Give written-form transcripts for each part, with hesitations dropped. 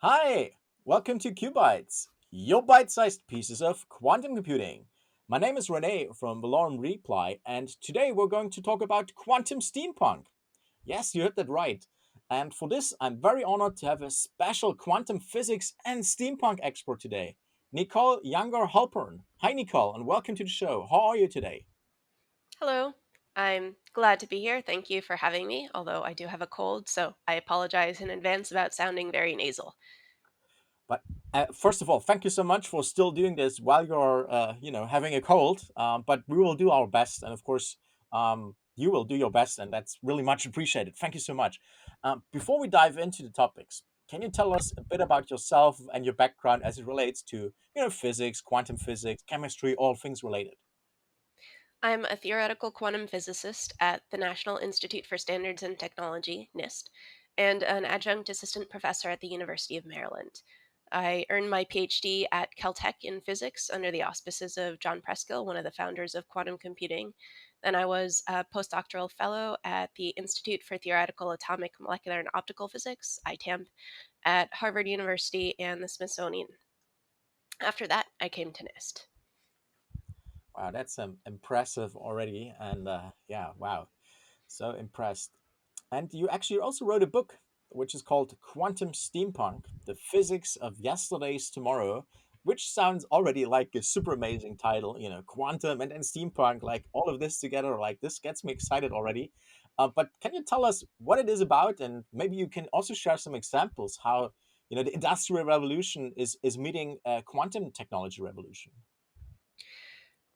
Hi, welcome to Qubites, your bite-sized pieces of quantum computing. My name is Rene from Valorem Reply, and today we're going to talk about quantum steampunk. Yes, you heard that right. And for this, I'm very honored to have a special quantum physics and steampunk expert today, Nicole Younger Halpern. Hi, Nicole, and welcome to the show. How are you today? Hello. I'm glad to be here. Thank you for having me, although I do have a cold, so I apologize in advance about sounding very nasal. But first of all, thank you so much for still doing this while you're, having a cold. But we will do our best, and of course, you will do your best, and that's really much appreciated. Thank you so much. Before we dive into the topics, can you tell us a bit about yourself and your background as it relates to, physics, quantum physics, chemistry, all things related? I'm a theoretical quantum physicist at the National Institute for Standards and Technology, NIST, and an adjunct assistant professor at the University of Maryland. I earned my PhD at Caltech in physics under the auspices of John Preskill, one of the founders of quantum computing. Then I was a postdoctoral fellow at the Institute for Theoretical Atomic, Molecular, and Optical Physics, ITAMP, at Harvard University and the Smithsonian. After that, I came to NIST. Wow, that's impressive already, and yeah, wow, so impressed. And you actually also wrote a book which is called Quantum Steampunk: The Physics of Yesterday's Tomorrow, which sounds already like a super amazing title, quantum and steampunk, like all of this together, like this gets me excited already. But can you tell us what it is about, and maybe you can also share some examples how the industrial revolution is meeting a quantum technology revolution?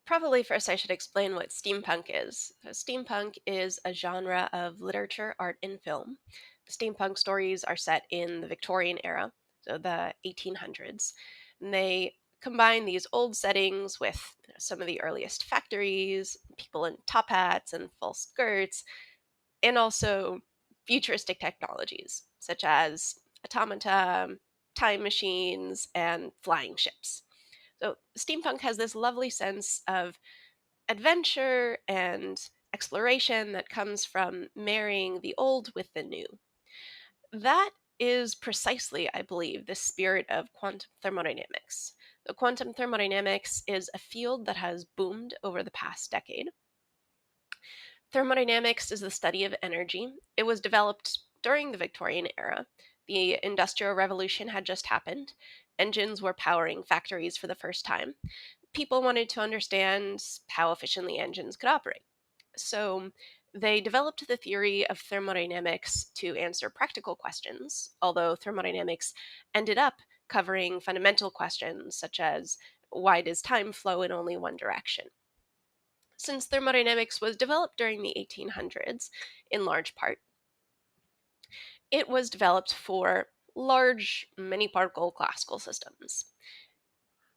Probably first I should explain what steampunk is. Steampunk is a genre of literature, art, and film. Steampunk stories are set in the Victorian era, so the 1800s. And they combine these old settings with some of the earliest factories, people in top hats and full skirts, and also futuristic technologies such as automata, time machines, and flying ships. So steampunk has this lovely sense of adventure and exploration that comes from marrying the old with the new. That is precisely, I believe, the spirit of quantum thermodynamics. The quantum thermodynamics is a field that has boomed over the past decade. Thermodynamics is the study of energy. It was developed during the Victorian era. The Industrial Revolution had just happened. Engines were powering factories for the first time. People wanted to understand how efficiently engines could operate. So they developed the theory of thermodynamics to answer practical questions, although thermodynamics ended up covering fundamental questions such as why does time flow in only one direction? Since thermodynamics was developed during the 1800s, in large part, it was developed for large many particle classical systems.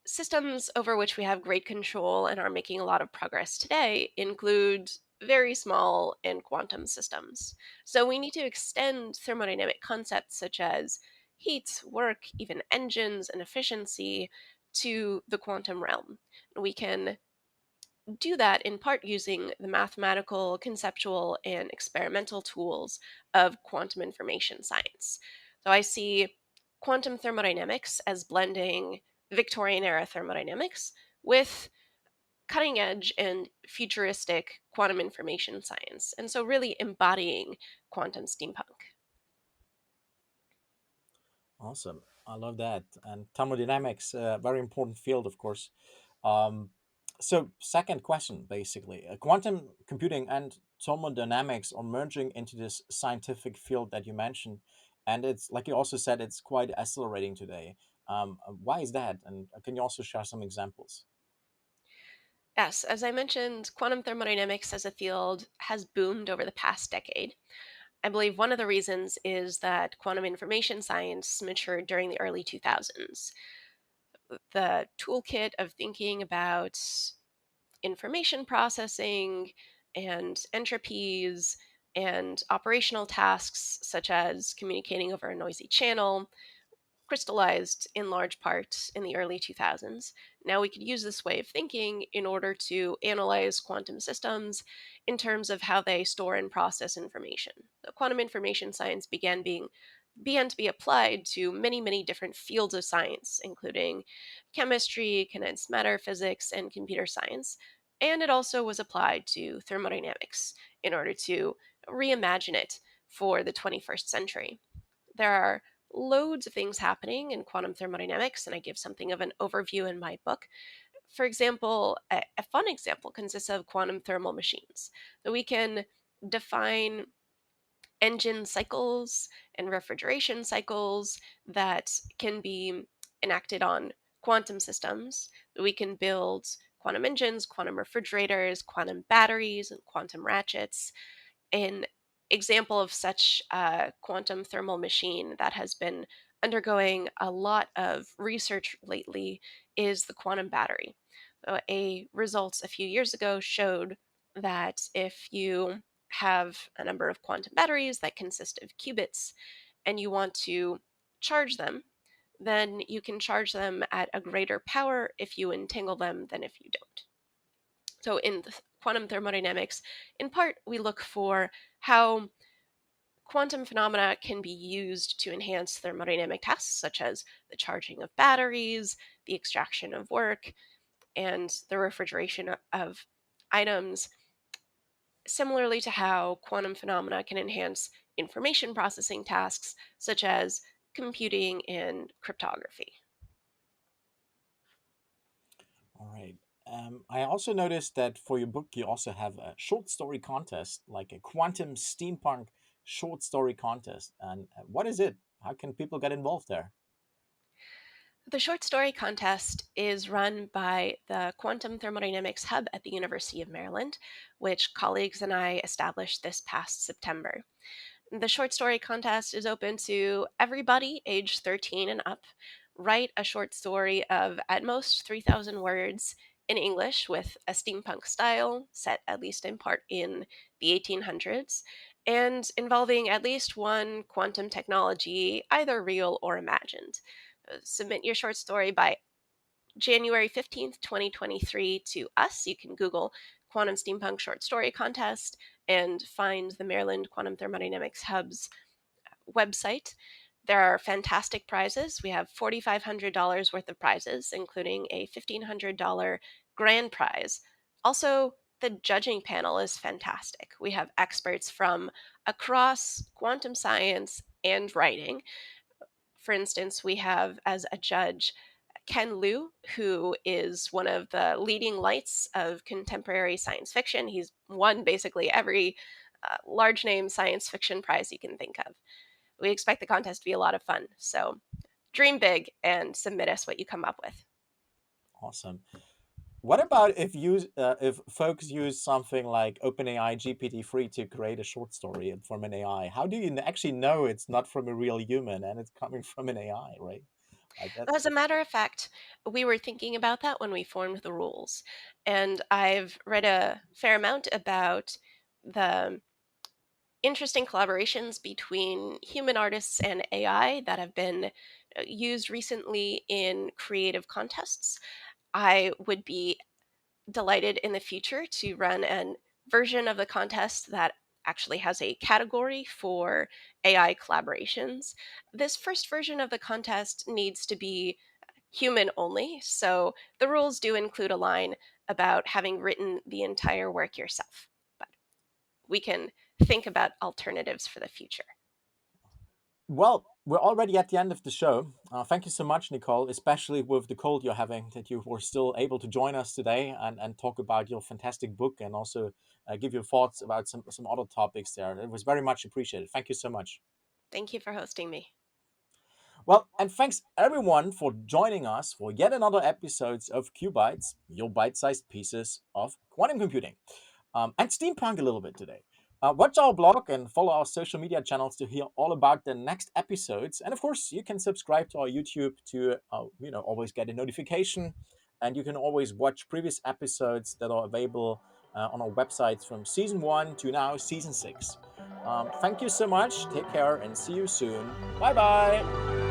Systems over which we have great control and are making a lot of progress today include very small and quantum systems. So we need to extend thermodynamic concepts such as heat, work, even engines, and efficiency to the quantum realm. We can do that in part using the mathematical, conceptual, and experimental tools of quantum information science. So I see quantum thermodynamics as blending Victorian era thermodynamics with cutting edge and futuristic quantum information science. And so, really embodying quantum steampunk. Awesome. I love that. And thermodynamics, a very important field, of course. Um, so, second question, basically. Quantum computing and thermodynamics are merging into this scientific field that you mentioned. And it's, like you also said, it's quite accelerating today. Why is that? And can you also share some examples? Yes, as I mentioned, quantum thermodynamics as a field has boomed over the past decade. I believe one of the reasons is that quantum information science matured during the early 2000s. The toolkit of thinking about information processing and entropies and operational tasks, such as communicating over a noisy channel, crystallized in large part in the early 2000s. Now we could use this way of thinking in order to analyze quantum systems in terms of how they store and process information. So quantum information science began being began to be applied to many, many different fields of science, including chemistry, condensed matter physics, and computer science. And it also was applied to thermodynamics in order to reimagine it for the 21st century. There are loads of things happening in quantum thermodynamics, and I give something of an overview in my book. For example, a fun example consists of quantum thermal machines. So we can define engine cycles and refrigeration cycles that can be enacted on quantum systems. We can build quantum engines, quantum refrigerators, quantum batteries, and quantum ratchets. An example of such a quantum thermal machine that has been undergoing a lot of research lately is the quantum battery. So a results a few years ago showed that if you have a number of quantum batteries that consist of qubits and you want to charge them, then you can charge them at a greater power if you entangle them than if you don't. So, in quantum thermodynamics, in part, we look for how quantum phenomena can be used to enhance thermodynamic tasks, such as the charging of batteries, the extraction of work, and the refrigeration of items, similarly to how quantum phenomena can enhance information processing tasks, such as computing and cryptography. All right. I also noticed that for your book, you also have a short story contest, like a quantum steampunk short story contest. And what is it? How can people get involved there? The short story contest is run by the Quantum Thermodynamics Hub at the University of Maryland, which colleagues and I established this past September. The short story contest is open to everybody age 13 and up. Write a short story of at most 3,000 words in English with a steampunk style, set at least in part in the 1800s, and involving at least one quantum technology, either real or imagined. Submit your short story by January 15th, 2023 to us. You can Google Quantum Steampunk Short Story Contest and find the Maryland Quantum Thermodynamics Hub's website. There are fantastic prizes. We have $4,500 worth of prizes, including a $1,500 grand prize. Also, the judging panel is fantastic. We have experts from across quantum science and writing. For instance, we have as a judge Ken Liu, who is one of the leading lights of contemporary science fiction. He's won basically every large name science fiction prize you can think of. We expect the contest to be a lot of fun. So dream big and submit us what you come up with. Awesome. What about if folks use something like OpenAI GPT-3 to create a short story from an AI? How do you actually know it's not from a real human and it's coming from an AI, right? Like that's As a matter of fact, we were thinking about that when we formed the rules. And I've read a fair amount about the interesting collaborations between human artists and AI that have been used recently in creative contests. I would be delighted in the future to run an version of the contest that actually has a category for AI collaborations. This first version of the contest needs to be human only, so the rules do include a line about having written the entire work yourself. But we can think about alternatives for the future. well, we're already at the end of the show. Thank you so much, Nicole, especially with the cold you're having, that you were still able to join us today and talk about your fantastic book and also give your thoughts about some other topics there. It was very much appreciated. Thank you so much. Thank you for hosting me. Well, and thanks everyone for joining us for yet another episodes of Qubites, your bite-sized pieces of quantum computing, and steampunk a little bit today. Watch our blog and follow our social media channels to hear all about the next episodes. And of course, you can subscribe to our YouTube to always get a notification, and you can always watch previous episodes that are available on our websites from season 1 to now season 6. Thank you so much. Take care and see you soon. Bye bye.